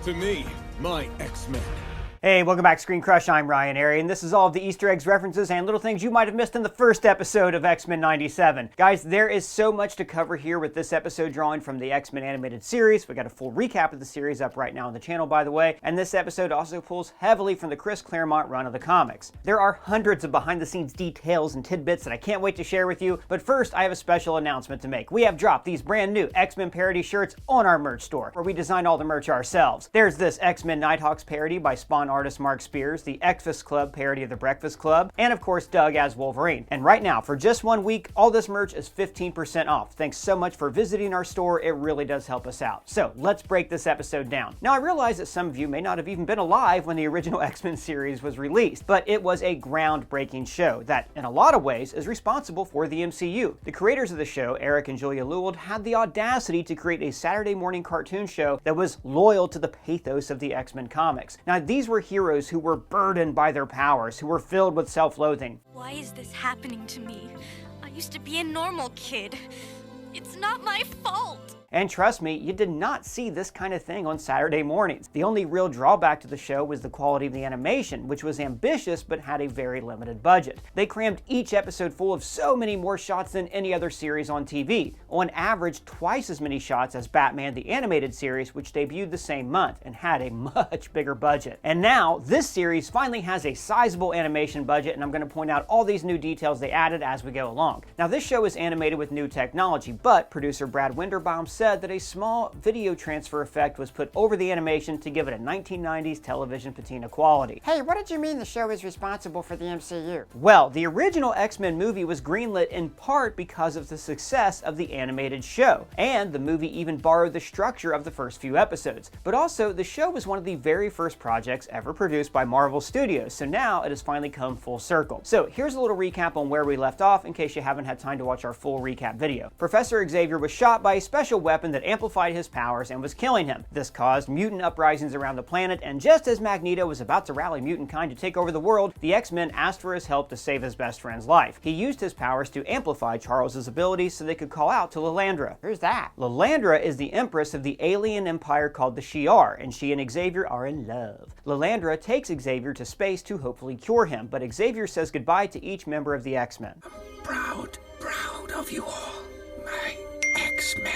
To me, my X-Men. Hey, welcome back to ScreenCrush. I'm Ryan Harriet, and this is all of the Easter eggs, references, and little things you might have missed in the first episode of X-Men 97. Guys, there is so much to cover here with this episode drawing from the X-Men animated series. We got a full recap of the series up right now on the channel, by the way, and this episode also pulls heavily from the Chris Claremont run of the comics. There are hundreds of behind-the-scenes details and tidbits that I can't wait to share with you, but first, I have a special announcement to make. We have dropped these brand new X-Men parody shirts on our merch store, where we designed all the merch ourselves. There's this X-Men Nighthawks parody by Spawn artist Mark Spears, the Breakfast Club parody of the Breakfast Club, and of course Doug as Wolverine. And right now, for just 1 week, all this merch is 15% off. Thanks so much for visiting our store. It really does help us out. So let's break this episode down. Now, I realize that some of you may not have even been alive when the original X-Men series was released, but it was a groundbreaking show that, in a lot of ways, is responsible for the MCU. The creators of the show, Eric and Julia Lewald, had the audacity to create a Saturday morning cartoon show that was loyal to the pathos of the X-Men comics. Now, these were heroes who were burdened by their powers, who were filled with self-loathing. Why is this happening to me? I used to be a normal kid. It's not my fault. And trust me, you did not see this kind of thing on Saturday mornings. The only real drawback to the show was the quality of the animation, which was ambitious but had a very limited budget. They crammed each episode full of so many more shots than any other series on TV, on average twice as many shots as Batman the Animated Series, which debuted the same month and had a much bigger budget. And now, this series finally has a sizable animation budget, and I'm going to point out all these new details they added as we go along. Now, this show is animated with new technology, but producer Brad Winderbaum said that a small video transfer effect was put over the animation to give it a 1990s television patina quality. Hey, what did you mean the show is responsible for the MCU? Well, the original X-Men movie was greenlit in part because of the success of the animated show, and the movie even borrowed the structure of the first few episodes. But also, the show was one of the very first projects ever produced by Marvel Studios, so now it has finally come full circle. So here's a little recap on where we left off in case you haven't had time to watch our full recap video. Professor Xavier was shot by a special weapon that amplified his powers and was killing him. This caused mutant uprisings around the planet, and just as Magneto was about to rally mutant kind to take over the world, the X-Men asked for his help to save his best friend's life. He used his powers to amplify Charles's abilities so they could call out to Lilandra. Who's that? Lilandra is the empress of the alien empire called the Shi'ar, and she and Xavier are in love. Lilandra takes Xavier to space to hopefully cure him, but Xavier says goodbye to each member of the X-Men. Proud of you all, my X-Men.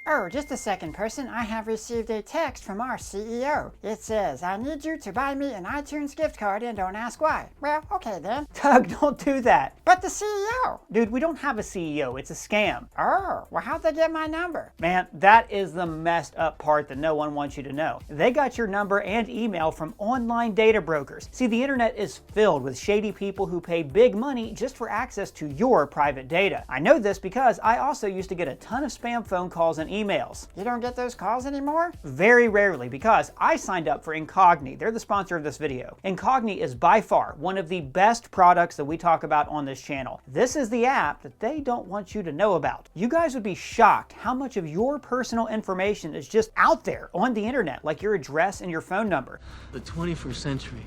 Oh, just a second, person. I have received a text from our CEO. It says, I need you to buy me an iTunes gift card and don't ask why. Well, okay then. Doug, don't do that. But the CEO! Dude, we don't have a CEO. It's a scam. Oh, well, how'd they get my number? Man, that is the messed up part that no one wants you to know. They got your number and email from online data brokers. See, the internet is filled with shady people who pay big money just for access to your private data. I know this because I also used to get a ton of spam phone calls and emails. You don't get those calls anymore? Very rarely, because I signed up for Incogni. They're the sponsor of this video. Incogni is by far one of the best products that we talk about on this channel. This is the app that they don't want you to know about. You guys would be shocked how much of your personal information is just out there on the internet, like your address and your phone number. The 21st century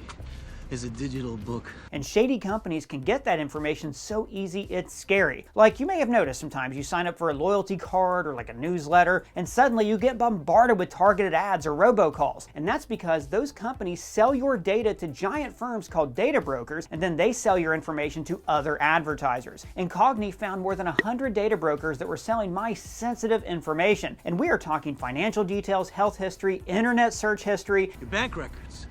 is a digital book. And shady companies can get that information so easy it's scary. Like, you may have noticed sometimes you sign up for a loyalty card or like a newsletter, and suddenly you get bombarded with targeted ads or robocalls. And that's because those companies sell your data to giant firms called data brokers, and then they sell your information to other advertisers. Incogni found more than 100 data brokers that were selling my sensitive information. And we are talking financial details, health history, internet search history, Your bank records,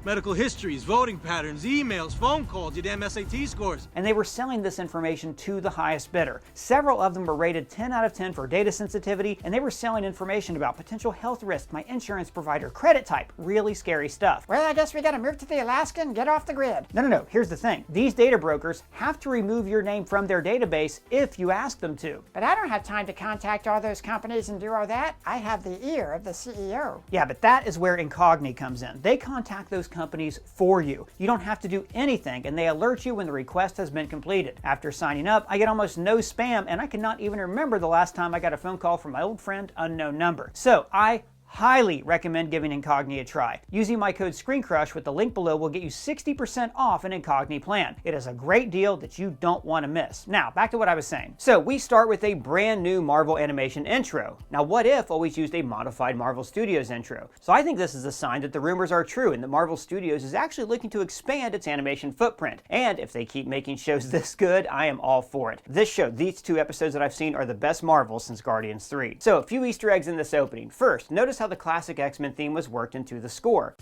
medical histories, voting patterns, emails, phone calls, your damn SAT scores. and they were selling this information to the highest bidder. Several of them were rated 10 out of 10 for data sensitivity, and they were selling information about potential health risks, my insurance provider, credit type, really scary stuff. Well, I guess we gotta move to the Alaska and get off the grid. No, here's the thing. These data brokers have to remove your name from their database if you ask them to. But I don't have time to contact all those companies and do all that. I have the ear of the CEO. Yeah, but that is where Incogni comes in. They contact those companies for you. You don't have to do anything, and they alert you when the request has been completed. After signing up, I get almost no spam, and I cannot even remember the last time I got a phone call from my old friend, unknown number. So I highly recommend giving Incogni a try. Using my code ScreenCrush with the link below will get you 60% off an Incogni plan. It is a great deal that you don't want to miss. Now, back to what I was saying. So we start with a brand new Marvel animation intro. Now, What If always used a modified Marvel Studios intro. So I think this is a sign that the rumors are true and that Marvel Studios is actually looking to expand its animation footprint. And if they keep making shows this good, I am all for it. This show, these two episodes that I've seen, are the best Marvel since Guardians 3. So a few Easter eggs in this opening. First, notice how the classic X-Men theme was worked into the score.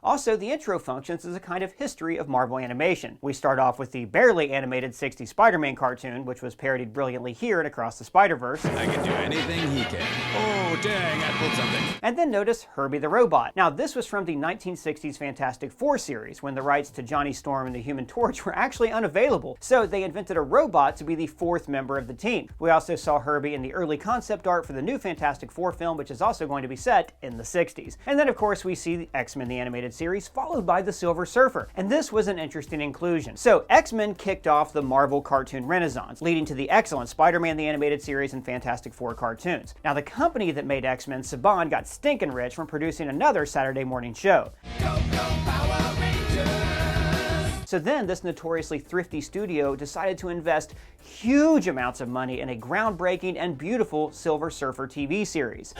Also, the intro functions as a kind of history of Marvel animation. We start off with the barely animated 60s Spider-Man cartoon, which was parodied brilliantly here and Across the Spider-Verse. I can do anything he can. Oh, dang, I pulled something. And then notice Herbie the Robot. Now, this was from the 1960s Fantastic Four series, when the rights to Johnny Storm and the Human Torch were actually unavailable, so they invented a robot to be the fourth member of the team. We also saw Herbie in the early concept art for the new Fantastic Four film, which is also going to be set in the 60s. And then, of course, we see the X-Men the Animated Series, followed by the Silver Surfer. And this was an interesting inclusion. So X-Men kicked off the Marvel cartoon renaissance, leading to the excellent Spider-Man the Animated Series and Fantastic Four cartoons. Now, the company that made X-Men, Saban, got stinking rich from producing another Saturday morning show. Go, go, Power Rangers! So then this notoriously thrifty studio decided to invest huge amounts of money in a groundbreaking and beautiful Silver Surfer TV series.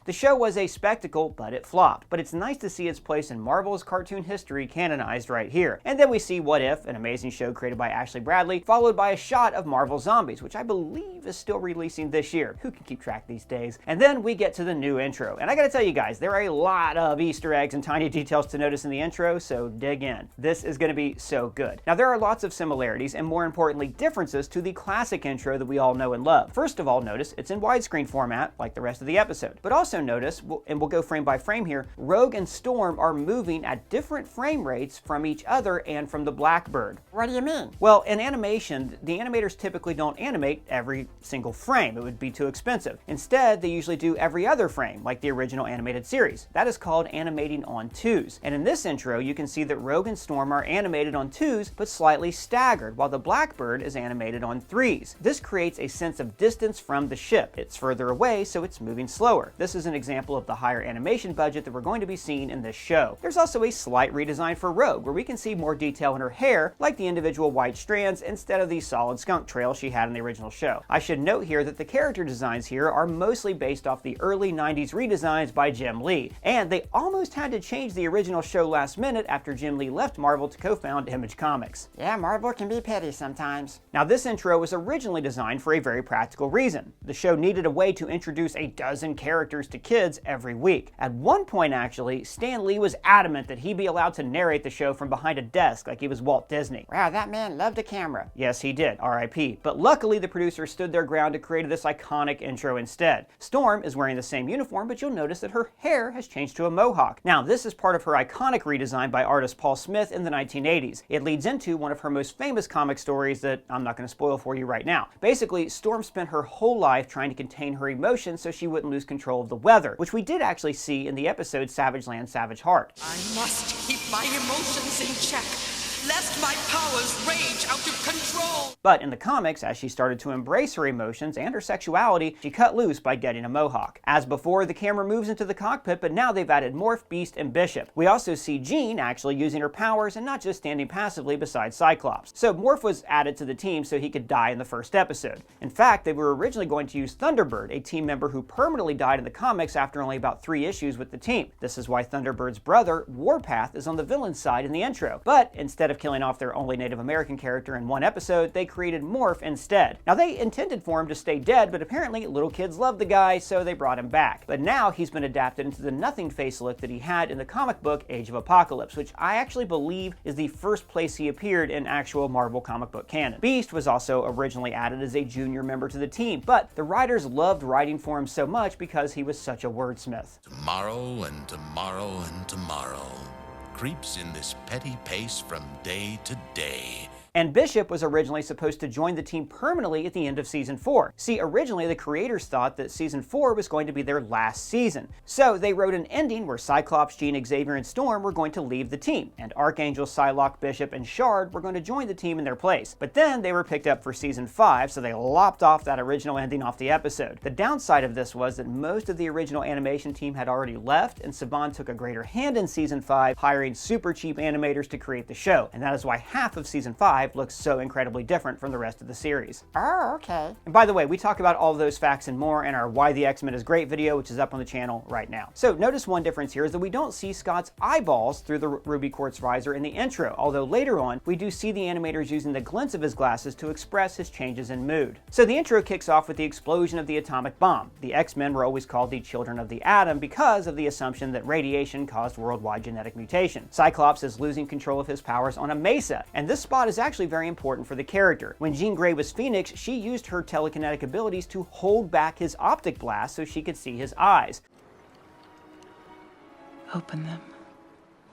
The show was a spectacle, but it flopped. But it's nice to see its place in Marvel's cartoon history canonized right here. And then we see What If, an amazing show created by Ashley Bradley, followed by a shot of Marvel Zombies, which I believe is still releasing this year. Who can keep track these days? And then we get to the new intro. And I gotta tell you guys, there are a lot of Easter eggs and tiny details to notice in the intro, so dig in. This is gonna be so good. Now, there are lots of similarities and, more importantly, differences to the classic intro that we all know and love. First of all, notice it's in widescreen format, like the rest of the episode. But also notice, and we'll go frame by frame here, Rogue and Storm are moving at different frame rates from each other and from the Blackbird. What do you mean? Well, in animation, the animators typically don't animate every single frame. It would be too expensive. Instead, they usually do every other frame, like the original animated series. That is called animating on twos. And in this intro, you can see that Rogue and Storm are animated on twos, but slightly staggered, while the Blackbird is animated on threes. This creates a sense of distance from the ship. It's further away, so it's moving slower. This is an example of the higher animation budget that we're going to be seeing in this show. There's also a slight redesign for Rogue, where we can see more detail in her hair, like the individual white strands instead of the solid skunk trail she had in the original show. I should note here that the character designs here are mostly based off the early 90s redesigns by Jim Lee, and they almost had to change the original show last minute after Jim Lee left Marvel to co-found Image Comics. Yeah, Marvel can be petty sometimes. Now, this intro was originally designed for a very practical reason. The show needed a way to introduce a dozen characters to kids every week. At one point, actually, Stan Lee was adamant that he be allowed to narrate the show from behind a desk like he was Walt Disney. Wow, that man loved a camera. Yes, he did, R.I.P. But luckily, the producers stood their ground to create this iconic intro instead. Storm is wearing the same uniform, but you'll notice that her hair has changed to a mohawk. Now, this is part of her iconic redesign by artist Paul Smith in the 1980s. It leads into one of her most famous comic stories that I'm not going to spoil for you right now. Basically, Storm spent her whole life trying to contain her emotions so she wouldn't lose control of the weather, which we did actually see in the episode Savage Land, Savage Heart. I must keep my emotions in check, lest my powers rage out of control. But in the comics, as she started to embrace her emotions and her sexuality, she cut loose by getting a mohawk. As before, the camera moves into the cockpit, but now they've added Morph, Beast, and Bishop. We also see Jean actually using her powers and not just standing passively beside Cyclops. So Morph was added to the team so he could die in the first episode. In fact, they were originally going to use Thunderbird, a team member who permanently died in the comics after only about 3 issues with the team. This is why Thunderbird's brother, Warpath, is on the villain's side in the intro. But instead of killing off their only Native American character in one episode, they created Morph instead. Now, they intended for him to stay dead, but apparently little kids love the guy, so they brought him back. But now he's been adapted into the nothing face look that he had in the comic book Age of Apocalypse, which I actually believe is the first place he appeared in actual Marvel comic book canon. Beast was also originally added as a junior member to the team, but the writers loved writing for him so much because he was such a wordsmith. Tomorrow and tomorrow and tomorrow creeps in this petty pace from day to day. And Bishop was originally supposed to join the team permanently at the end of Season 4. See, originally the creators thought that Season 4 was going to be their last season. So they wrote an ending where Cyclops, Jean, Xavier, and Storm were going to leave the team, and Archangel, Psylocke, Bishop, and Shard were going to join the team in their place. But then they were picked up for Season 5, so they lopped off that original ending off the episode. The downside of this was that most of the original animation team had already left, and Saban took a greater hand in Season 5, hiring super cheap animators to create the show. And that is why half of Season 5 looks so incredibly different from the rest of the series. Oh, okay. And by the way, we talk about all of those facts and more in our Why the X-Men is Great video, which is up on the channel right now. So notice one difference here is that we don't see Scott's eyeballs through the ruby quartz visor in the intro, although later on we do see the animators using the glints of his glasses to express his changes in mood. So the intro kicks off with the explosion of the atomic bomb. The X-Men were always called the children of the atom because of the assumption that radiation caused worldwide genetic mutation. Cyclops is losing control of his powers on a mesa, and this spot is actually very important for the character. When Jean Grey was Phoenix, she used her telekinetic abilities to hold back his optic blast so she could see his eyes. Open them.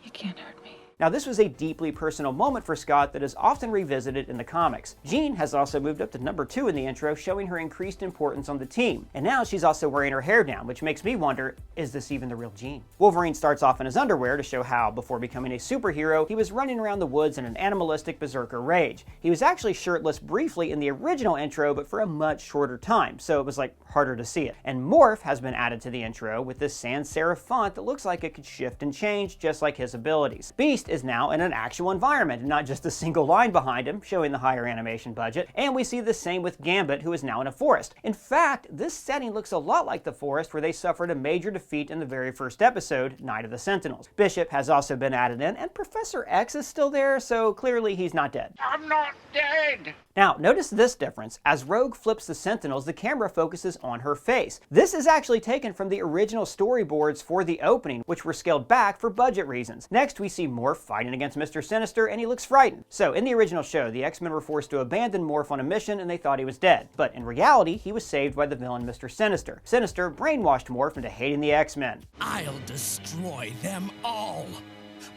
You can't hurt me. Now, this was a deeply personal moment for Scott that is often revisited in the comics. Jean has also moved up to number 2 in the intro, showing her increased importance on the team. And now she's also wearing her hair down, which makes me wonder, is this even the real Jean? Wolverine starts off in his underwear to show how, before becoming a superhero, he was running around the woods in an animalistic berserker rage. He was actually shirtless briefly in the original intro, but for a much shorter time, so it was like harder to see it. And Morph has been added to the intro with this sans serif font that looks like it could shift and change just like his abilities. Beast is now in an actual environment, and not just a single line behind him, showing the higher animation budget. And we see the same with Gambit, who is now in a forest. In fact, this setting looks a lot like the forest where they suffered a major defeat in the very first episode, Night of the Sentinels. Bishop has also been added in, and Professor X is still there, so clearly he's not dead. I'm not dead! Now, notice this difference. As Rogue flips the Sentinels, the camera focuses on her face. This is actually taken from the original storyboards for the opening, which were scaled back for budget reasons. Next, we see Morph fighting against Mr. Sinister, and he looks frightened. So, in the original show, the X-Men were forced to abandon Morph on a mission, and they thought he was dead. But in reality, he was saved by the villain Mr. Sinister. Sinister brainwashed Morph into hating the X-Men. I'll destroy them all.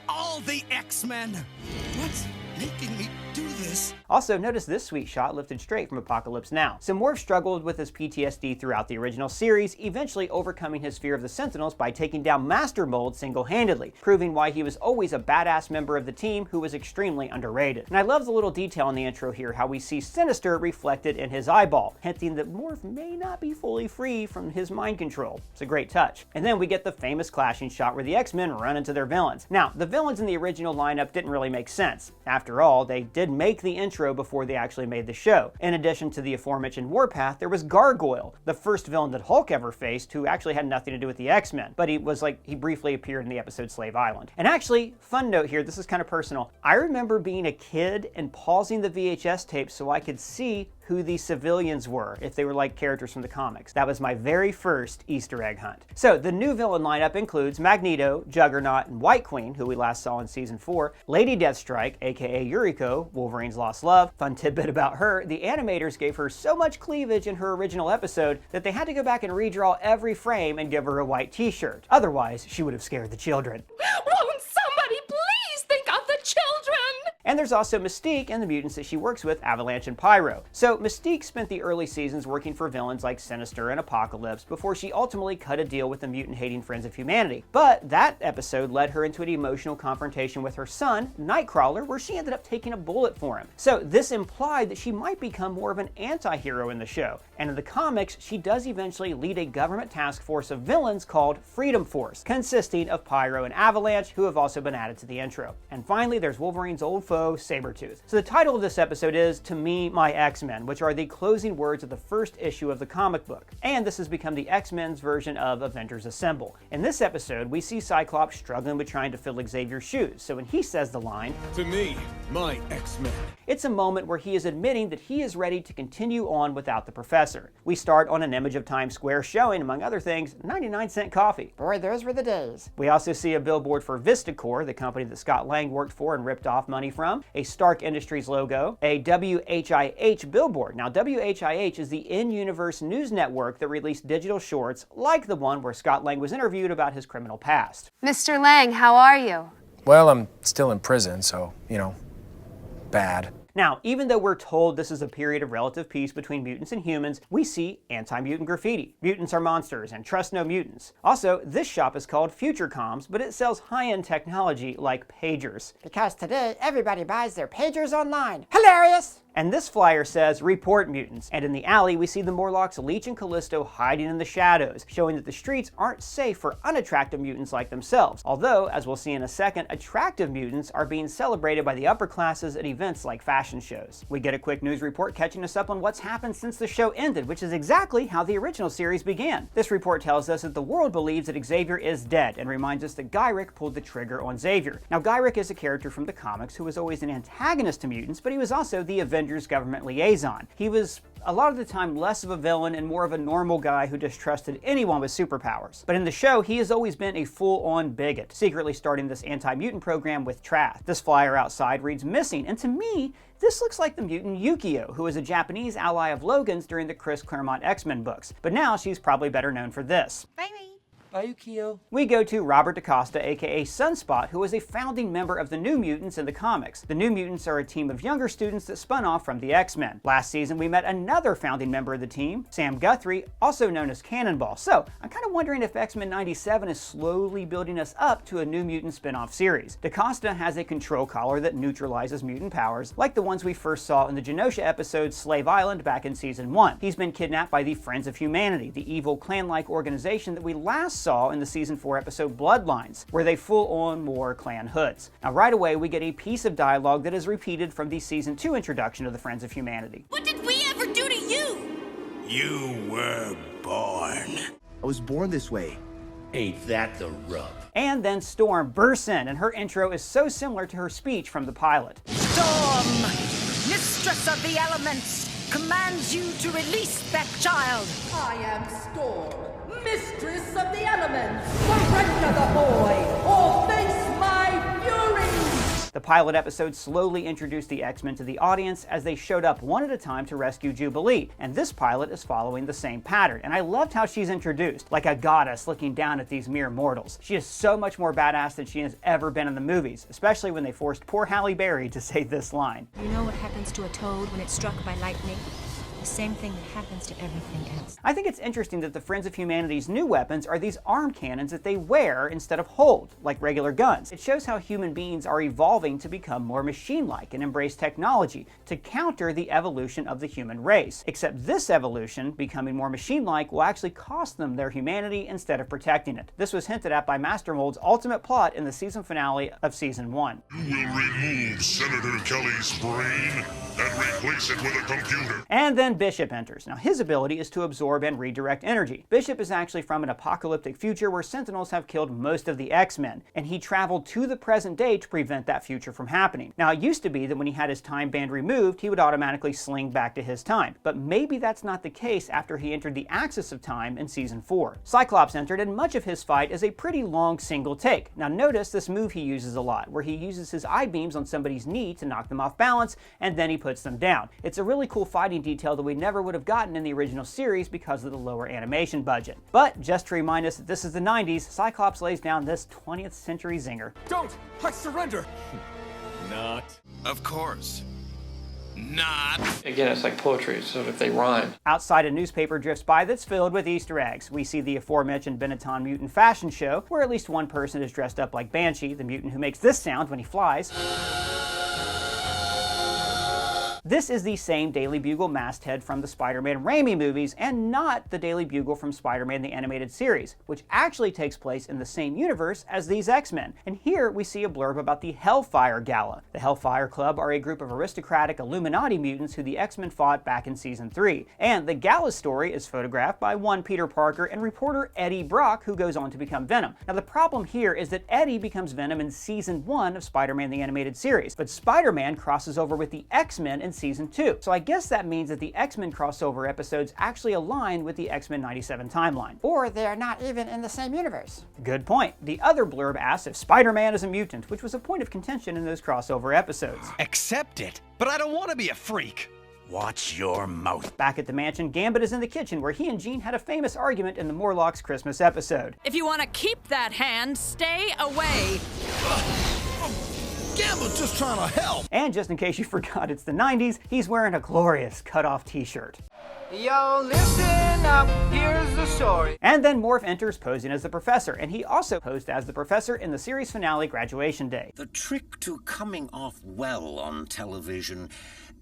All the X-Men. What's making me do this? Also, notice this sweet shot lifted straight from Apocalypse Now. So Morph struggled with his PTSD throughout the original series, eventually overcoming his fear of the Sentinels by taking down Master Mold single-handedly, proving why he was always a badass member of the team who was extremely underrated. And I love the little detail in the intro here, how we see Sinister reflected in his eyeball, hinting that Morph may not be fully free from his mind control. It's a great touch. And then we get the famous clashing shot where the X-Men run into their villains. Now, the villains in the original lineup didn't really make sense. After all, they did make the intro before they actually made the show. In addition to the aforementioned Warpath, there was Gargoyle, the first villain that Hulk ever faced, who actually had nothing to do with the X-Men, but he briefly appeared in the episode Slave Island. And actually, fun note here, this is kind of personal. I remember being a kid and pausing the VHS tape so I could see who the civilians were, if they were like characters from the comics. That was my very first Easter egg hunt. So the new villain lineup includes Magneto, Juggernaut, and White Queen, who we last saw in Season 4, Lady Deathstrike, aka Yuriko, Wolverine's lost love. Fun tidbit about her, the animators gave her so much cleavage in her original episode that they had to go back and redraw every frame and give her a white t-shirt. Otherwise, she would have scared the children. Won't somebody please think of the children? And there's also Mystique and the mutants that she works with, Avalanche and Pyro. So Mystique spent the early seasons working for villains like Sinister and Apocalypse before she ultimately cut a deal with the mutant-hating Friends of Humanity. But that episode led her into an emotional confrontation with her son, Nightcrawler, where she ended up taking a bullet for him. So this implied that she might become more of an anti-hero in the show. And in the comics, she does eventually lead a government task force of villains called Freedom Force, consisting of Pyro and Avalanche, who have also been added to the intro. And finally, there's Wolverine's old foe, Sabretooth. So the title of this episode is To Me, My X-Men, which are the closing words of the first issue of the comic book. And this has become the X-Men's version of Avengers Assemble. In this episode, we see Cyclops struggling with trying to fill Xavier's shoes. So when he says the line, To me, my X-Men, it's a moment where he is admitting that he is ready to continue on without the professor. We start on an image of Times Square showing, among other things, 99-cent coffee. Boy, those were the days. We also see a billboard for Vistacor, the company that Scott Lang worked for and ripped off money from, a Stark Industries logo, a WHIH billboard. Now, WHIH is the in-universe news network that released digital shorts like the one where Scott Lang was interviewed about his criminal past. Mr. Lang, how are you? Well, I'm still in prison, so, bad. Now, even though we're told this is a period of relative peace between mutants and humans, we see anti-mutant graffiti. Mutants are monsters and trust no mutants. Also, this shop is called Future Comms, but it sells high-end technology like pagers. Because today, everybody buys their pagers online. Hilarious! And this flyer says, report mutants. And in the alley, we see the Morlocks Leech and Callisto hiding in the shadows, showing that the streets aren't safe for unattractive mutants like themselves. Although, as we'll see in a second, attractive mutants are being celebrated by the upper classes at events like fashion shows. We get a quick news report catching us up on what's happened since the show ended, which is exactly how the original series began. This report tells us that the world believes that Xavier is dead and reminds us that Gyrick pulled the trigger on Xavier. Now, Gyrick is a character from the comics who was always an antagonist to mutants, but he was also the Avengers government liaison. He was a lot of the time less of a villain and more of a normal guy who distrusted anyone with superpowers. But in the show, he has always been a full-on bigot, secretly starting this anti-mutant program with Trath. This flyer outside reads missing, and to me, this looks like the mutant Yukio, who was a Japanese ally of Logan's during the Chris Claremont X-Men books. But now she's probably better known for this. Bye. Bye, Yukio. We go to Robert DaCosta, aka Sunspot, who is a founding member of the New Mutants in the comics. The New Mutants are a team of younger students that spun off from the X-Men. Last season, we met another founding member of the team, Sam Guthrie, also known as Cannonball. So, I'm kind of wondering if X-Men 97 is slowly building us up to a New Mutant spin-off series. DaCosta has a control collar that neutralizes mutant powers, like the ones we first saw in the Genosha episode Slave Island back in Season 1. He's been kidnapped by the Friends of Humanity, the evil clan-like organization that we last saw in the Season 4 episode Bloodlines, where they full-on wore clan hoods. Now right away we get a piece of dialogue that is repeated from the Season 2 introduction of the Friends of Humanity. What did we ever do to you? You were born. I was born this way. Ain't that the rub? And then Storm bursts in, and her intro is so similar to her speech from the pilot. Storm, mistress of the elements, commands you to release that child. I am Storm, mistress of the elements. Surrender the boy, or face my fury! The pilot episode slowly introduced the X-Men to the audience as they showed up one at a time to rescue Jubilee, and this pilot is following the same pattern. And I loved how she's introduced, like a goddess looking down at these mere mortals. She is so much more badass than she has ever been in the movies, especially when they forced poor Halle Berry to say this line. You know what happens to a toad when it's struck by lightning? The same thing that happens to everything else. I think it's interesting that the Friends of Humanity's new weapons are these arm cannons that they wear instead of hold, like regular guns. It shows how human beings are evolving to become more machine-like and embrace technology to counter the evolution of the human race. Except this evolution, becoming more machine-like, will actually cost them their humanity instead of protecting it. This was hinted at by Master Mold's ultimate plot in the season finale of Season 1. You will remove Senator Kelly's brain and replace it with a computer. And then Bishop enters. Now his ability is to absorb and redirect energy. Bishop is actually from an apocalyptic future where Sentinels have killed most of the X-Men, and he traveled to the present day to prevent that future from happening. Now it used to be that when he had his time band removed, he would automatically sling back to his time, but maybe that's not the case after he entered the axis of time in Season 4. Cyclops entered, and much of his fight is a pretty long single take. Now notice this move he uses a lot, where he uses his eye beams on somebody's knee to knock them off balance, and then he puts them down. It's a really cool fighting detail that we never would have gotten in the original series because of the lower animation budget. But just to remind us that this is the 90s, Cyclops lays down this 20th century zinger. Don't! I surrender! Not. Of course. Not. Again, it's like poetry, so if they rhyme. Outside, a newspaper drifts by that's filled with Easter eggs. We see the aforementioned Benetton mutant fashion show, where at least one person is dressed up like Banshee, the mutant who makes this sound when he flies. This is the same Daily Bugle masthead from the Spider-Man Raimi movies, and not the Daily Bugle from Spider-Man the Animated Series, which actually takes place in the same universe as these X-Men. And here we see a blurb about the Hellfire Gala. The Hellfire Club are a group of aristocratic Illuminati mutants who the X-Men fought back in Season 3. And the gala story is photographed by one Peter Parker and reporter Eddie Brock, who goes on to become Venom. Now the problem here is that Eddie becomes Venom in Season 1 of Spider-Man the Animated Series, but Spider-Man crosses over with the X-Men in Season 2. So I guess that means that the X-Men crossover episodes actually align with the X-Men 97 timeline. Or they're not even in the same universe. Good point. The other blurb asks if Spider-Man is a mutant, which was a point of contention in those crossover episodes. Accept it, but I don't want to be a freak. Watch your mouth. Back at the mansion, Gambit is in the kitchen where he and Jean had a famous argument in the Morlocks Christmas episode. If you want to keep that hand, stay away. Gambler's just trying to help. And just in case you forgot it's the 90s, he's wearing a glorious cut-off t-shirt. Yo, listen up, here's the story. And then Morph enters posing as the professor, and he also posed as the professor in the series finale Graduation Day. The trick to coming off well on television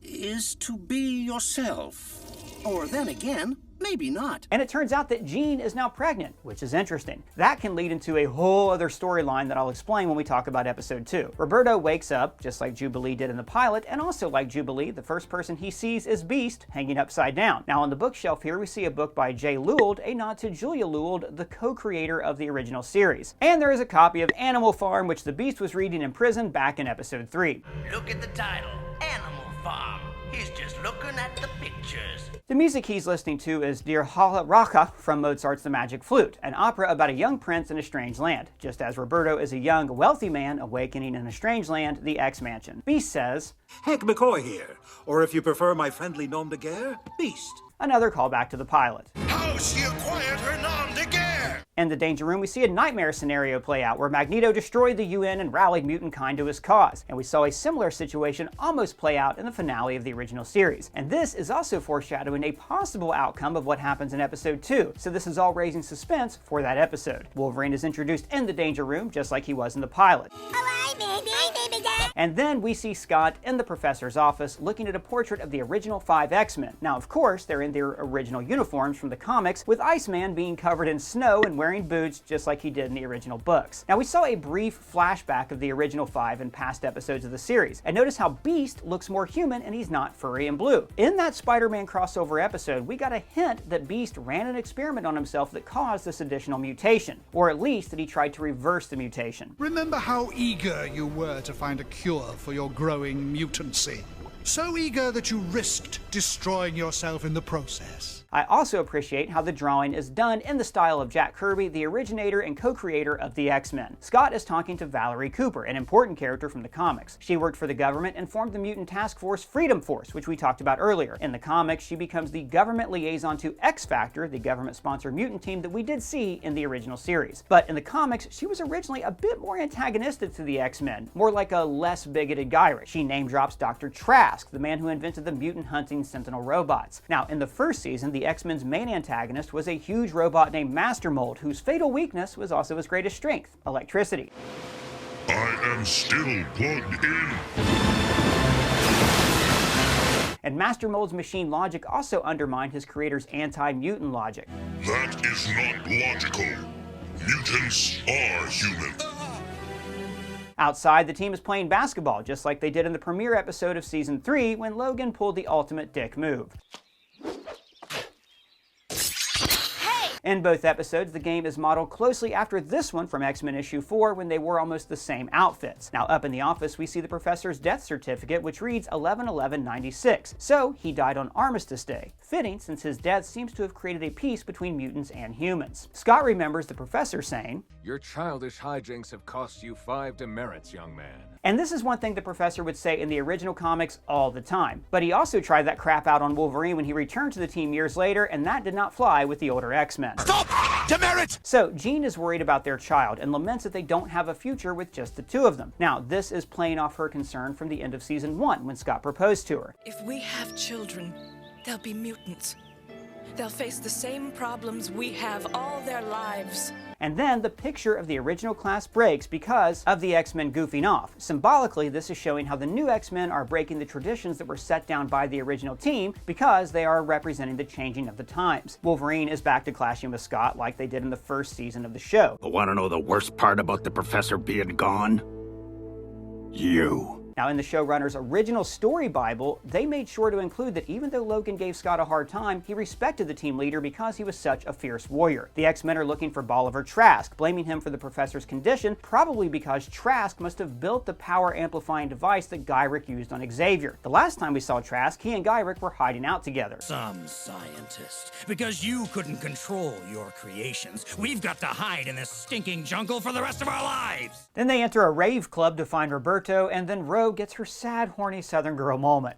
is to be yourself. Or then again, maybe not. And it turns out that Jean is now pregnant, which is interesting. That can lead into a whole other storyline that I'll explain when we talk about episode 2. Roberto wakes up, just like Jubilee did in the pilot, and also like Jubilee, the first person he sees is Beast hanging upside down. Now on the bookshelf here we see a book by Jay Lewald, a nod to Julia Lewald, the co-creator of the original series. And there is a copy of Animal Farm, which the Beast was reading in prison back in episode 3. Look at the title, Animal Farm. He's just looking at the pictures. The music he's listening to is Der Halle Rache from Mozart's The Magic Flute, an opera about a young prince in a strange land, just as Roberto is a young, wealthy man awakening in a strange land, the X-Mansion. Beast says, Hank McCoy here, or if you prefer my friendly nom de guerre, Beast. Another callback to the pilot. How she acquired her nom de guerre! In the Danger Room, we see a nightmare scenario play out where Magneto destroyed the UN and rallied mutant kind to his cause. And we saw a similar situation almost play out in the finale of the original series. And this is also foreshadowing a possible outcome of what happens in episode 2. So this is all raising suspense for that episode. Wolverine is introduced in the Danger Room just like he was in the pilot. And then we see Scott in the professor's office looking at a portrait of the original 5 X-Men. Now, of course, they're in their original uniforms from the comics, with Iceman being covered in snow and wearing boots just like he did in the original books. Now, we saw a brief flashback of the original 5 in past episodes of the series, and notice how Beast looks more human and he's not furry and blue. In that Spider-Man crossover episode, we got a hint that Beast ran an experiment on himself that caused this additional mutation, or at least that he tried to reverse the mutation. Remember how eager you were to find a cure for your growing mutancy? So eager that you risked destroying yourself in the process. I also appreciate how the drawing is done in the style of Jack Kirby, the originator and co-creator of the X-Men. Scott is talking to Valerie Cooper, an important character from the comics. She worked for the government and formed the mutant task force Freedom Force, which we talked about earlier. In the comics, she becomes the government liaison to X-Factor, the government-sponsored mutant team that we did see in the original series. But in the comics, she was originally a bit more antagonistic to the X-Men, more like a less bigoted Gyrich. She name drops Dr. Trask, the man who invented the mutant-hunting Sentinel robots. Now, in the first season, the X-Men's main antagonist was a huge robot named Master Mold, whose fatal weakness was also his greatest strength, electricity. I am still plugged in. And Master Mold's machine logic also undermined his creator's anti-mutant logic. That is not logical. Mutants are human. Outside, the team is playing basketball, just like they did in the premiere episode of Season 3 when Logan pulled the ultimate dick move. In both episodes, the game is modeled closely after this one from X-Men issue 4 when they wore almost the same outfits. Now up in the office, we see the professor's death certificate, which reads 11/11/96. So he died on Armistice Day. Fitting, since his death seems to have created a peace between mutants and humans. Scott remembers the professor saying, "Your childish hijinks have cost you 5 demerits, young man." And this is one thing the professor would say in the original comics all the time. But he also tried that crap out on Wolverine when he returned to the team years later, and that did not fly with the older X-Men. Stop! Demerit! So Jean is worried about their child and laments that they don't have a future with just the two of them. Now, this is playing off her concern from the end of season 1 when Scott proposed to her. If we have children, they'll be mutants. They'll face the same problems we have all their lives. And then the picture of the original class breaks because of the X-Men goofing off. Symbolically, this is showing how the new X-Men are breaking the traditions that were set down by the original team because they are representing the changing of the times. Wolverine is back to clashing with Scott like they did in the first season of the show. But want to know the worst part about the professor being gone? You. Now, in the showrunner's original story Bible, they made sure to include that even though Logan gave Scott a hard time, he respected the team leader because he was such a fierce warrior. The X-Men are looking for Bolivar Trask, blaming him for the professor's condition, probably because Trask must have built the power-amplifying device that Gyrich used on Xavier. The last time we saw Trask, he and Gyrich were hiding out together. Some scientist. Because you couldn't control your creations, we've got to hide in this stinking jungle for the rest of our lives! Then they enter a rave club to find Roberto, and then Rose gets her sad, horny Southern girl moment.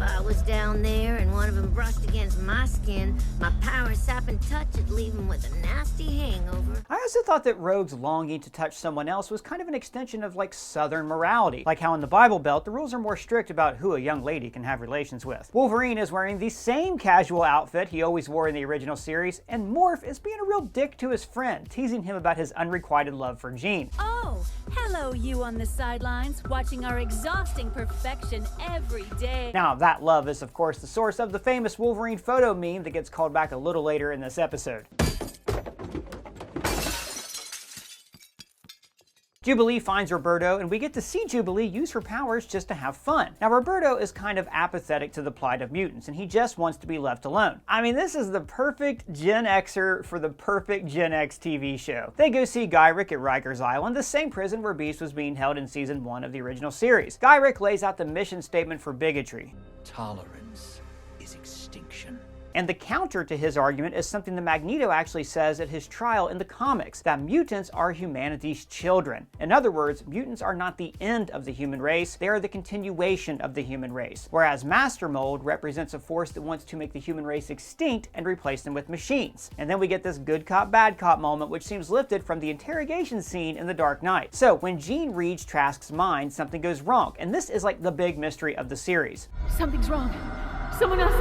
I was down there and one of them brushed against my skin, my power-sapping touch would leave him with a nasty hangover. I also thought that Rogue's longing to touch someone else was kind of an extension of like Southern morality. Like how in the Bible Belt, the rules are more strict about who a young lady can have relations with. Wolverine is wearing the same casual outfit he always wore in the original series, and Morph is being a real dick to his friend, teasing him about his unrequited love for Jean. Oh, hello you on the sidelines, watching our exhausting perfection every day. Now, that love is of course the source of the famous Wolverine photo meme that gets called back a little later in this episode. Jubilee finds Roberto, and we get to see Jubilee use her powers just to have fun. Now, Roberto is kind of apathetic to the plight of mutants, and he just wants to be left alone. I mean, this is the perfect Gen Xer for the perfect Gen X TV show. They go see Gyrick at Rikers Island, the same prison where Beast was being held in Season 1 of the original series. Gyrick lays out the mission statement for bigotry. Tolerance is extinction. And the counter to his argument is something that Magneto actually says at his trial in the comics, that mutants are humanity's children. In other words, mutants are not the end of the human race, they are the continuation of the human race. Whereas Master Mold represents a force that wants to make the human race extinct and replace them with machines. And then we get this good cop, bad cop moment, which seems lifted from the interrogation scene in The Dark Knight. So when Jean reads Trask's mind, something goes wrong. And this is like the big mystery of the series. Something's wrong. Someone else.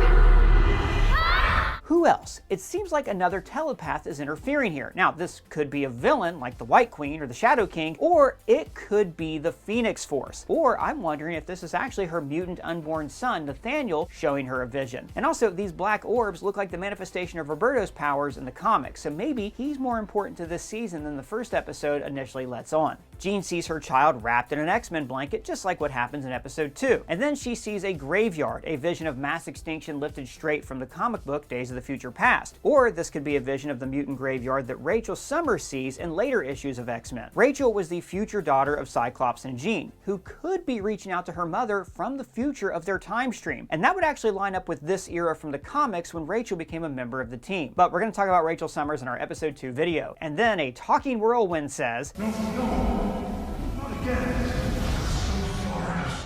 Who else? It seems like another telepath is interfering here. Now, this could be a villain like the White Queen or the Shadow King, or it could be the Phoenix Force. Or I'm wondering if this is actually her mutant unborn son, Nathaniel, showing her a vision. And also, these black orbs look like the manifestation of Roberto's powers in the comics, so maybe he's more important to this season than the first episode initially lets on. Jean sees her child wrapped in an X-Men blanket, just like what happens in episode 2. And then she sees a graveyard, a vision of mass extinction lifted straight from the comic book Days of the Future Past. Or this could be a vision of the mutant graveyard that Rachel Summers sees in later issues of X-Men. Rachel was the future daughter of Cyclops and Jean, who could be reaching out to her mother from the future of their time stream. And that would actually line up with this era from the comics when Rachel became a member of the team. But we're going to talk about Rachel Summers in our episode 2 video. And then a talking whirlwind says,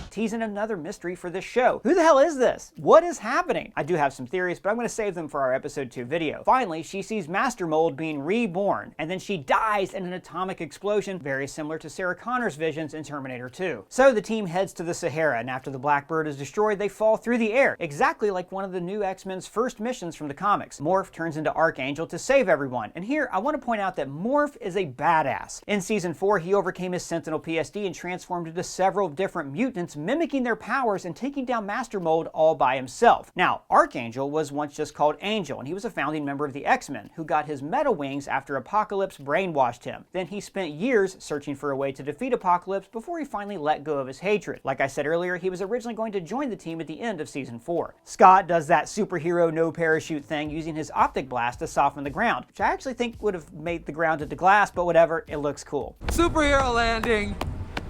teasing another mystery for this show. Who the hell is this? What is happening? I do have some theories, but I'm going to save them for our episode 2 video. Finally, she sees Master Mold being reborn, and then she dies in an atomic explosion, very similar to Sarah Connor's visions in Terminator 2. So the team heads to the Sahara, and after the Blackbird is destroyed, they fall through the air, exactly like one of the new X-Men's first missions from the comics. Morph turns into Archangel to save everyone, and here I want to point out that Morph is a badass. In Season 4, he overcame his Sentinel PSD and transformed into several different mutants, mimicking their powers and taking down Master Mold all by himself. Now, Archangel was once just called Angel, and he was a founding member of the X-Men, who got his metal wings after Apocalypse brainwashed him. Then he spent years searching for a way to defeat Apocalypse before he finally let go of his hatred. Like I said earlier, he was originally going to join the team at the end of Season 4. Scott does that superhero no parachute thing using his optic blast to soften the ground, which I actually think would have made the ground into glass, but whatever, it looks cool. Superhero landing!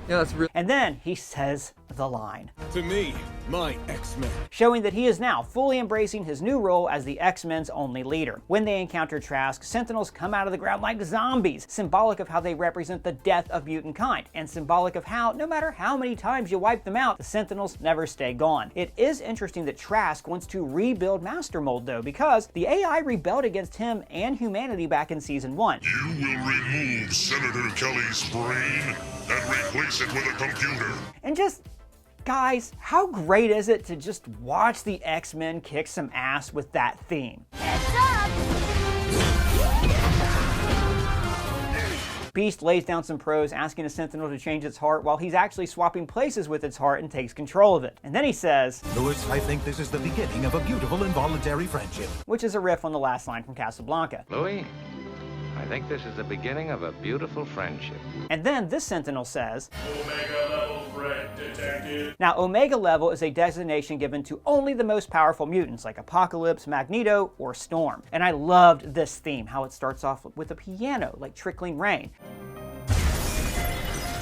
Yeah, that's real. And then he says the line. To me, my X-Men. Showing that he is now fully embracing his new role as the X-Men's only leader. When they encounter Trask, Sentinels come out of the ground like zombies, symbolic of how they represent the death of mutant kind, and symbolic of how, no matter how many times you wipe them out, the Sentinels never stay gone. It is interesting that Trask wants to rebuild Master Mold though, because the AI rebelled against him and humanity back in Season 1. You will remove Senator Kelly's brain and replace it with a computer. And just, guys, how great is it to just watch the X-Men kick some ass with that theme? Beast lays down some prose asking a Sentinel to change its heart while he's actually swapping places with its heart and takes control of it. And then he says, Louis, I think this is the beginning of a beautiful involuntary friendship. Which is a riff on the last line from Casablanca. Louis, I think this is the beginning of a beautiful friendship. And then this Sentinel says, Omega level threat detected. Now, Omega level is a designation given to only the most powerful mutants like Apocalypse, Magneto, or Storm. And I loved this theme, how it starts off with a piano, like trickling rain,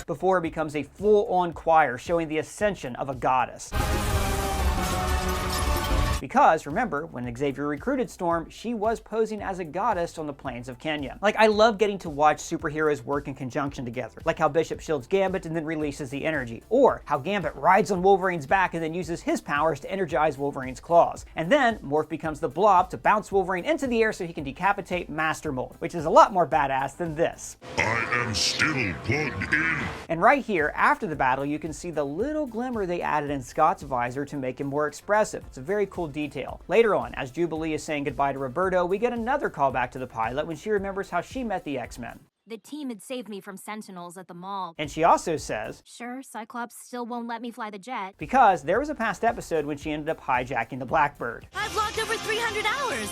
before it becomes a full-on choir showing the ascension of a goddess. Because, remember, when Xavier recruited Storm, she was posing as a goddess on the plains of Kenya. Like, I love getting to watch superheroes work in conjunction together, like how Bishop shields Gambit and then releases the energy, or how Gambit rides on Wolverine's back and then uses his powers to energize Wolverine's claws. And then Morph becomes the Blob to bounce Wolverine into the air so he can decapitate Master Mold, which is a lot more badass than this. I am still plugged in. And right here, after the battle, you can see the little glimmer they added in Scott's visor to make him more expressive. It's a very cool detail. Later on, as Jubilee is saying goodbye to Roberto, we get another callback to the pilot when she remembers how she met the X-Men. The team had saved me from Sentinels at the mall. And she also says, Sure, Cyclops still won't let me fly the jet. Because there was a past episode when she ended up hijacking the Blackbird. I've logged over 300 hours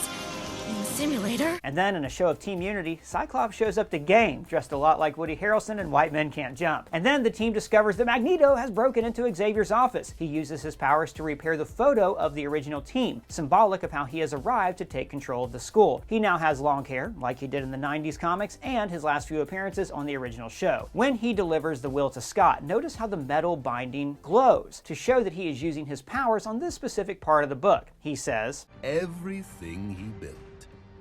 in the simulator. And then in a show of Team Unity, Cyclops shows up to game, dressed a lot like Woody Harrelson and White Men Can't Jump. And then the team discovers that Magneto has broken into Xavier's office. He uses his powers to repair the photo of the original team, symbolic of how he has arrived to take control of the school. He now has long hair, like he did in the 90s comics, and his last few appearances on the original show. When he delivers the will to Scott, notice how the metal binding glows, to show that he is using his powers on this specific part of the book. He says, Everything he built,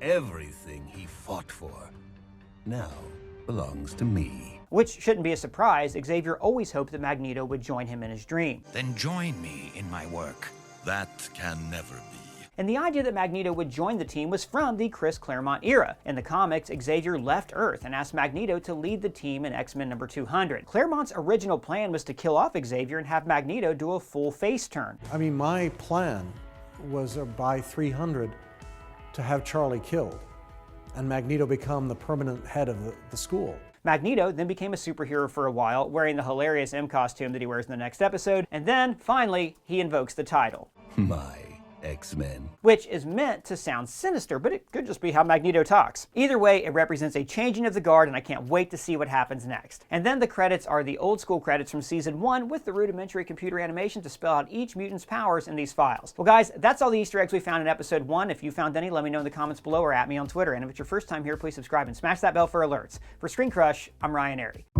everything he fought for, now belongs to me. Which shouldn't be a surprise. Xavier always hoped that Magneto would join him in his dream. Then join me in my work. That can never be. And the idea that Magneto would join the team was from the Chris Claremont era. In the comics, Xavier left Earth and asked Magneto to lead the team in X-Men number 200. Claremont's original plan was to kill off Xavier and have Magneto do a full face turn. I mean, my plan was by 300 to have Charlie killed and Magneto become the permanent head of the school. Magneto then became a superhero for a while, wearing the hilarious M costume that he wears in the next episode, and then, finally, he invokes the title. My X-Men. Which is meant to sound sinister, but it could just be how Magneto talks. Either way, it represents a changing of the guard, and I can't wait to see what happens next. And then the credits are the old school credits from season 1 with the rudimentary computer animation to spell out each mutant's powers in these files. Well guys, that's all the Easter eggs we found in episode 1. If you found any, let me know in the comments below or at me on Twitter. And if it's your first time here, please subscribe and smash that bell for alerts. For ScreenCrush, I'm Ryan Airy.